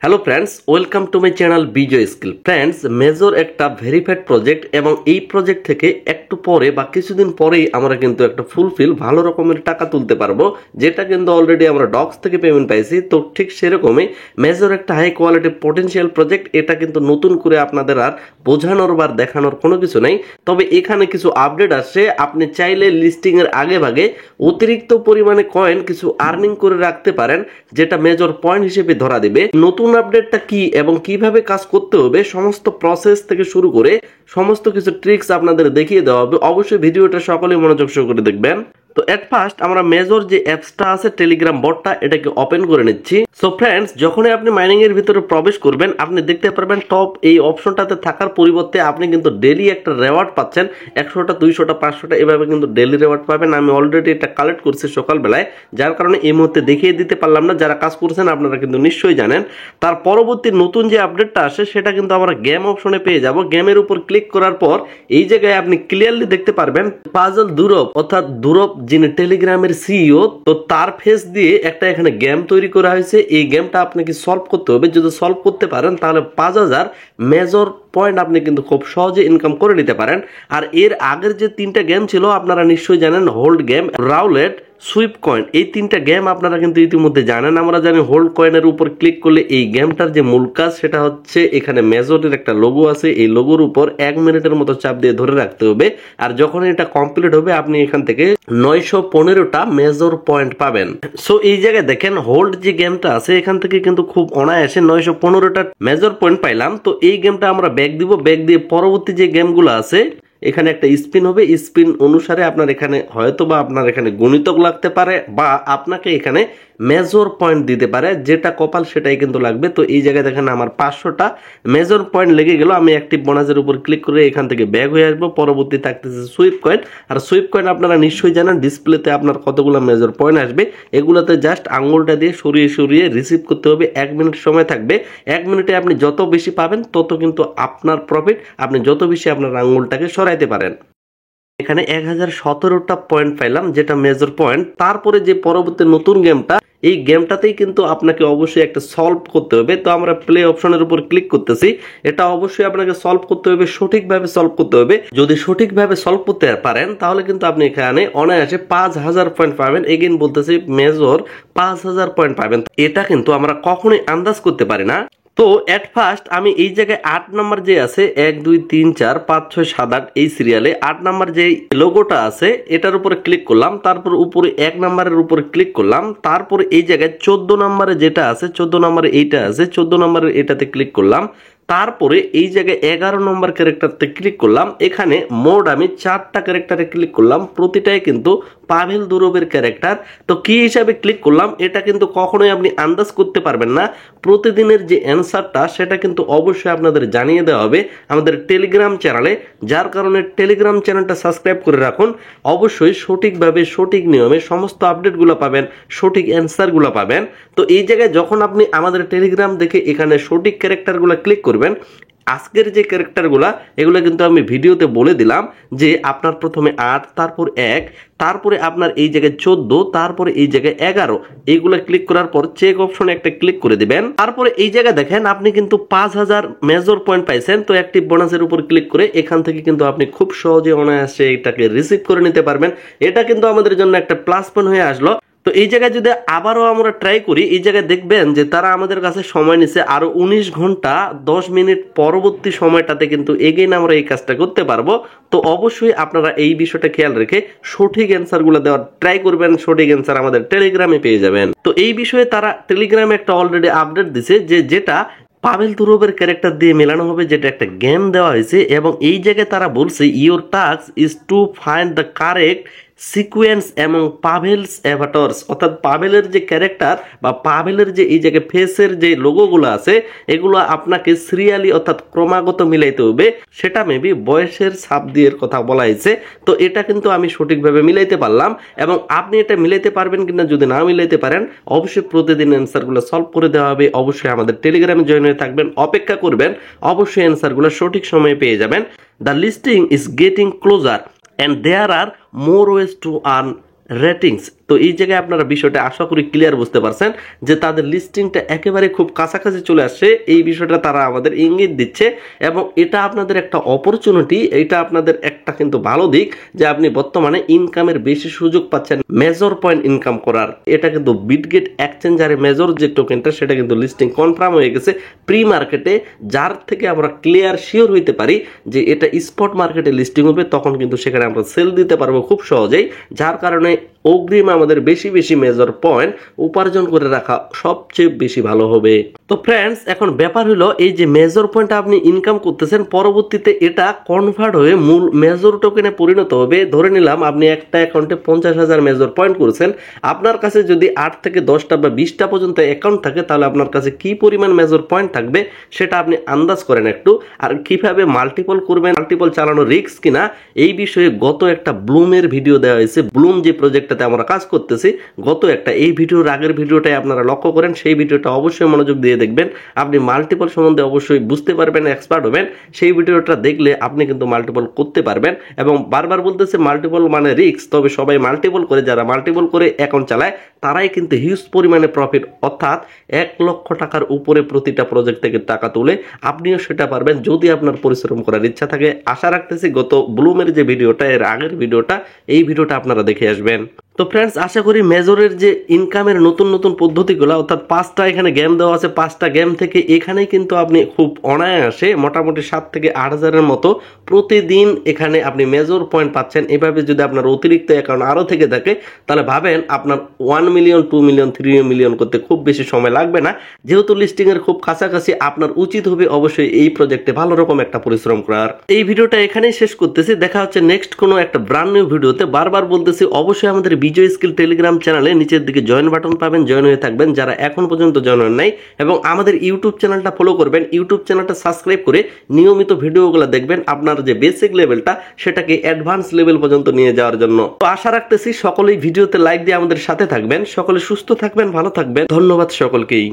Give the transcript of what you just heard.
Hello friends, welcome to my channel Vijay Skill. Friends, major একটা verified project এবং এই project থেকে একটু পরে বা কিছুদিন পরেই আমরা কিন্তু একটা ফুলফিল ভালো রকমের টাকা তুলতে পারবো, যেটা কিন্তু অলরেডি আমরা ডক্স থেকে পেমেন্ট পাইছি। তো ঠিক সেরকমই মেজর একটা হাই কোয়ালিটি পটেনশিয়াল প্রজেক্ট। এটা কিন্তু নতুন করে আপনাদের আর বোঝানোর বা দেখানোর কোনো কিছু নেই, তবে এখানে কিছু আপডেট আসছে। আপনি চাইলে লিস্টিং এর আগে ভাগে অতিরিক্ত পরিমাণে কয়েন কিছু আর্নিং করে রাখতে পারেন, যেটা মেজর পয়েন্ট হিসেবে ধরা দিবে। নতুন আপডেটটা কি এবং কিভাবে কাজ করতে হবে সমস্ত প্রসেস থেকে শুরু করে সমস্ত কিছু ট্রিক্স আপনাদের দেখিয়ে দেওয়া হবে। অবশ্যই ভিডিওটা সকলেই মনোযোগ সহকারে দেখবেন। তো এট ফার্স্ট আমরা মেজর যে অ্যাপসটা আছে টেলিগ্রাম বটটা, এটাকে ওপেন করে নিচ্ছি। সো ফ্রেন্ডস, যখনই আপনি মাইনিং এর ভিতরে প্রবেশ করবেন আপনি দেখতে পারবেন টপ এই অপশনটাতে থাকার পরিবর্তে আপনি কিন্তু ডেইলি একটা রেওয়ার্ড পাচ্ছেন। 100টা 200টা 500টা এভাবে কিন্তু ডেইলি রেওয়ার্ড পাবেন। আমি অলরেডি এটা কালেক্ট করছি সকালবেলায়, যার কারণে এই মুহূর্তে দেখিয়ে দিতে পারলাম না। যারা কাজ করছেন আপনারা কিন্তু নিশ্চয়ই জানেন। তার পরবর্তী নতুন যে আপডেটটা আসে সেটা কিন্তু আমরা গেম অপশনে পেয়ে যাব। গেমের উপর ক্লিক করার পর এই জায়গায় আপনি ক্লিয়ারলি দেখতে পারবেন পাজল দুরব, অর্থাৎ দুরব যিনি টেলিগ্রামের সিইও, তো তার ফেস দিয়ে একটা এখানে গেম তৈরি করা হয়েছে। এই গেমটা আপনাকে সলভ করতে হবে। যদি সলভ করতে পারেন তাহলে 5000 মেজর পয়েন্ট আপনি কিন্তু খুব সহজে ইনকাম করে নিতে পারেন। আর এর আগের যে 3টা গেম ছিল আপনারা নিশ্চয়ই জানেন, হোল্ড গেম, রাউলেট, সুইপ কয়েন, এই 3টা গেম আপনারা কিন্তু ইতিমধ্যে জানেন। আমরা জানি হোল্ড কয়েনের উপর ক্লিক করলে এই গেমটার যে মূল কাজ সেটা হচ্ছে এখানে মেজরের একটা লোগো আছে, এই লোগোর উপর 1 মিনিটের মতো চাপ দিয়ে ধরে রাখতে হবে। আর যখন এটা কমপ্লিট হবে আপনি এখান থেকে 915টা মেজর পয়েন্ট পাবেন। সো এই জায়গায় দেখেন হোল্ড যে গেমটা আছে এখান থেকে কিন্তু খুব অনায়াসে 915টা মেজর পয়েন্ট পাইলাম। তো এই গেমটা আমরা ব্যাক দিব, ব্যাক দিয়ে পরবর্তী যে গেমগুলো আছে এখানে একটা স্পিন হবে। স্পিন অনুসারে আপনার এখানে হয়তো বা আপনার এখানে গণিতক লাগতে পারে বা আপনাকে এখানে মেজর পয়েন্ট দিতে পারে, যেটা কপাল সেটাই কিন্তু লাগবে। তো এই জায়গায় দেখেন আমার 500টা মেজর পয়েন্ট লেগে গেল। আমি অ্যাক্টিভ বোনাসের উপর ক্লিক করে এখান থেকে ব্যাক হয়ে আসবো। পরবর্তী থাকতেছে সুইপ কয়েন। আর সুইপ কয়েন আপনারা নিশ্চয়ই জানেন ডিসপ্লেতে আপনার কতগুলো মেজর পয়েন্ট আসবে, এগুলোতে জাস্ট আঙুলটা দিয়ে সরিয়ে সরিয়ে রিসিভ করতে হবে। 1 মিনিট সময় থাকবে। 1 মিনিটে আপনি যত বেশি পাবেন তত কিন্তু আপনার প্রফিট, আপনি যত বেশি আপনার আঙুলটাকে সরাইতে পারেন। এখানে 1017টা পয়েন্ট পাইলাম, যেটা মেজর পয়েন্ট। তারপরে যে পরবর্তী নতুন গেমটা, এই গেমটাতেই কিন্তু আপনাকে অবশ্যই একটা সলভ করতে হবে। তো আমরা প্লে অপশনের উপর ক্লিক করতেছি। এটা অবশ্যই আপনাকে সলভ করতে হবে, সঠিকভাবে সলভ করতে হবে। যদি সঠিকভাবে সলভ করতে পারেন তাহলে কিন্তু আপনি এখানে অনায়াসে 5000 পয়েন্ট পাবেন। এগেইন বলতেছি মেজর 5000 পয়েন্ট পাবেন। এটা কিন্তু আমরা কখনোই আন্দাজ করতে পারি না। তো এট ফার্স্ট আমি এই জায়গায় 8 নাম্বার যে আছে 1 2 3 4 5 6 7 8 এই সিরিয়ালে 8 নাম্বার যে লোগোটা আছে এটার উপরে ক্লিক করলাম। তারপর উপরে 1 নাম্বারের উপরে ক্লিক করলাম। তারপরে এই জায়গায় 14 নাম্বারে যেটা আছে 14 নাম্বারে এইটা আছে 14 নাম্বারের এটাতে ক্লিক করলাম। তারপরে এই জায়গায় 11 নম্বর ক্যারেক্টারতে ক্লিক করলাম। এখানে মোড আমি 4টা ক্যারেক্টারে ক্লিক করলাম, প্রতিটাই কিন্তু পাভেল দুরবের ক্যারেক্টার। তো কি হিসাবে ক্লিক করলাম এটা কিন্তু কখনোই আপনি আন্দাজ করতে পারবেন না। প্রতিদিনের যে অ্যান্সারটা সেটা কিন্তু অবশ্যই আপনাদের জানিয়ে দেওয়া হবে আমাদের টেলিগ্রাম চ্যানেলে, যার কারণে টেলিগ্রাম চ্যানেলটা সাবস্ক্রাইব করে রাখুন। অবশ্যই সঠিকভাবে সঠিক নিয়মে সমস্ত আপডেটগুলো পাবেন, সঠিক অ্যান্সারগুলো পাবেন। তো এই জায়গায় যখন আপনি আমাদের টেলিগ্রাম দেখে এখানে সঠিক ক্যারেক্টারগুলো ক্লিক করবেন, আজকের যে ক্যারেক্টারগুলা এগুলো কিন্তু আমি ভিডিওতে বলে দিলাম যে আপনার প্রথমে 8, তারপর 1, তারপরে আপনার এই জায়গায় 14, তারপরে এই জায়গায় 11, এইগুলো ক্লিক করার পর চেক অপশনে একটা ক্লিক করে দিবেন। তারপরে এই জায়গায় দেখেন আপনি কিন্তু 5000 মেজর পয়েন্ট পাইছেন। তো অ্যাক্টিভ বোনাসের উপর ক্লিক করে এখান থেকে কিন্তু আপনি খুব সহজে অনায়াসে এটাকে রিসিভ করে নিতে পারবেন। এটা কিন্তু আমাদের জন্য একটা প্লাস পয়েন্ট হয়ে আসলো। তো এই জায়গায় যদি আবারও আমরা ট্রাই করি, এই জায়গায় দেখবেন যে তারা আমাদের কাছে সময় নিচ্ছে আরো 19 ঘন্টা 10 মিনিট। পরবর্তী সময়টাতে কিন্তু এগেইন আমরা এই কাজটা করতে পারবো। তো অবশ্যই আপনারা এই বিষয়টা খেয়াল রেখে সঠিক অ্যান্সারগুলো দেওয়ার ট্রাই করবেন। সঠিক অ্যান্সার আমাদের টেলিগ্রামে পেয়ে যাবেন। তো এই বিষয়ে তারা টেলিগ্রামে একটা অলরেডি আপডেট দিছে যেটা পাভেল দুরবের ক্যারেক্টার দিয়ে মেলানো হবে, যেটা একটা গেম দেওয়া হয়েছে। এবং এই জায়গায় তারা বলছে your task is to find the correct sequence এবং পাভেলস অ্যাভাটার্স, অর্থাৎ পাভেলের যে ক্যারেক্টার বা পাভেলের যে এই জায়গায় ফেসের যে লোগোগুলো আছে এগুলো আপনাকে সিরিয়ালি অর্থাৎ ক্রমাগত মিলাইতে হবে। সেটা মেবি বয়সের ছাপ দিয়ে কথা বলা হয়েছে। তো এটা কিন্তু আমি সঠিকভাবে মিলাইতে পারলাম। এবং আপনি এটা মিলাইতে পারবেন কিনা, যদি না মিলাইতে পারেন অবশ্যই প্রতিদিন অ্যান্সারগুলো সলভ করে দেওয়া হবে। অবশ্যই আমাদের টেলিগ্রামে জয়েন হয়ে থাকবেন, অপেক্ষা করবেন, অবশ্যই অ্যান্সারগুলো সঠিক সময়ে পেয়ে যাবেন। The listing is getting closer and there are more ways to earn ratings তো এই জায়গায় আপনারা বিষয়টা আশা করি ক্লিয়ার বুঝতে পারছেন যে তাদের লিস্টিংটা একেবারে খুব কাছাকাছি চলে আসছে, এই বিষয়টা তারা আমাদের ইঙ্গিত দিচ্ছে। এবং এটা আপনাদের একটা অপরচুনিটি, এটা আপনাদের একটা কিন্তু ভালো দিক যে আপনি বর্তমানে ইনকামের বেশি সুযোগ পাচ্ছেন মেজর পয়েন্ট ইনকাম করার। এটা কিন্তু বিটগেট এক্সচেঞ্জারে মেজর যে টোকেনটা সেটা কিন্তু লিস্টিং কনফার্ম হয়ে গেছে প্রি মার্কেটে, যার থেকে আমরা ক্লিয়ার শিওর হইতে পারি যে এটা স্পট মার্কেটে লিস্টিং হবে, তখন কিন্তু সেখানে আমরা সেল দিতে পারবো খুব সহজেই। যার কারণে অগ্রিম আমাদের বেশি বেশি মেজর পয়েন্ট উপার্জন করে রাখা সবচেয়ে বেশি ভালো হবে। তো ফ্রেন্ডস, এখন ব্যাপার হলো এই যে মেজর পয়েন্ট আপনি ইনকাম করতেছেন, পরবর্তীতে এটা কনভার্ট হয়ে মূল মেজর টোকেনে পরিণত হবে। ধরে নিলাম আপনি একটা অ্যাকাউন্টে 50,000 মেজর পয়েন্ট করেছেন, আপনার কাছে যদি 8 থেকে 10টা বা 20টা পর্যন্ত অ্যাকাউন্ট থাকে তাহলে আপনার কাছে কি পরিমাণ মেজর পয়েন্ট থাকবে সেটা আপনি আন্দাজ করেন একটু। আর কিভাবে মাল্টিপল করবেন, মাল্টিপল চালানো রিস্ক কিনা, এই বিষয়ে গত একটা ব্লুমের ভিডিও দেওয়া হয়েছে। ব্লুম যে প্রজেক্টটাতে আমরা কাজ করতেছি, গত একটা এই ভিডিওর আগের ভিডিওটাই আপনারা লক্ষ্য করেন, সেই ভিডিওটা অবশ্যই মনোযোগ দিয়ে দেখবেন। আপনি মাল্টিপল সম্বন্ধে অবশ্যই বুঝতে পারবেন, এক্সপার্ট হবেন। সেই ভিডিওটা দেখলে আপনি কিন্তু মাল্টিপল করতে পারবেন। এবং বারবার বলতেছে মাল্টিপল মানে রিস্ক, তবে সবাই মাল্টিপল করে, যারা মাল্টিপল করে অ্যাকাউন্ট চালায় তারাই কিন্তু হিউজ পরিমাণে প্রফিট, অর্থাৎ 1 লক্ষ টাকার উপরে প্রতিটা প্রজেক্ট থেকে টাকা তুলে আপনিও সেটা পারবেন যদি আপনার পরিশ্রম করার ইচ্ছা থাকে। আশা রাখতেছি গত ব্লুমের যে ভিডিওটা, এর আগের ভিডিওটা, এই ভিডিওটা আপনারা দেখে আসবেন। তো ফ্রেন্ডস, আশা করি মেজরের যে ইনকামের নতুন নতুন পদ্ধতিগুলো, অর্থাৎ 5টা এখানে গেম দেওয়া আছে, 5টা গেম থেকে এখানেই কিন্তু আপনি খুব অনায়াসে মোটামুটি 7 থেকে 8,000-এর মতো প্রতিদিন এখানে আপনি মেজর পয়েন্ট পাচ্ছেন। এভাবে যদি আপনার অতিরিক্ত অ্যাকাউন্ট আরও থেকে থাকে তাহলে ভাবেন আপনার 1 মিলিয়ন, 2 মিলিয়ন, 3 মিলিয়ন করতে খুব বেশি সময় লাগবে না। যেহেতু লিস্টিংয়ের খুব কাছাকাছি, আপনার উচিত হবে অবশ্যই এই প্রজেক্টে ভালো রকম একটা পরিশ্রম করার। এই ভিডিওটা এখানেই শেষ করতেছি, দেখা হচ্ছে নেক্সট কোনো একটা ব্র্যান্ড নিউ ভিডিওতে। বারবার বলতেছি অবশ্যই আমাদের বিজয় স্কিল টেলিগ্রাম চ্যানেলে নিচের দিকে জয়েন বাটন পাবেন, জয়েন হয়ে থাকবেন যারা এখন পর্যন্ত জয়েন হন নাই। এবং আমাদের ইউটিউব চ্যানেলটা ফলো করবেন, ইউটিউব চ্যানেলটা সাবস্ক্রাইব করে নিয়মিত ভিডিওগুলো দেখবেন, আপনার যে বেসিক লেভেলটা সেটাকে অ্যাডভান্স লেভেল পর্যন্ত নিয়ে যাওয়ার জন্য। তো আশা রাখতেছি সকলেই ভিডিওতে লাইক দিয়ে আমাদের সাথে থাকবেন। সকলে সুস্থ থাকবেন, ভালো থাকবেন। ধন্যবাদ সকলকেই।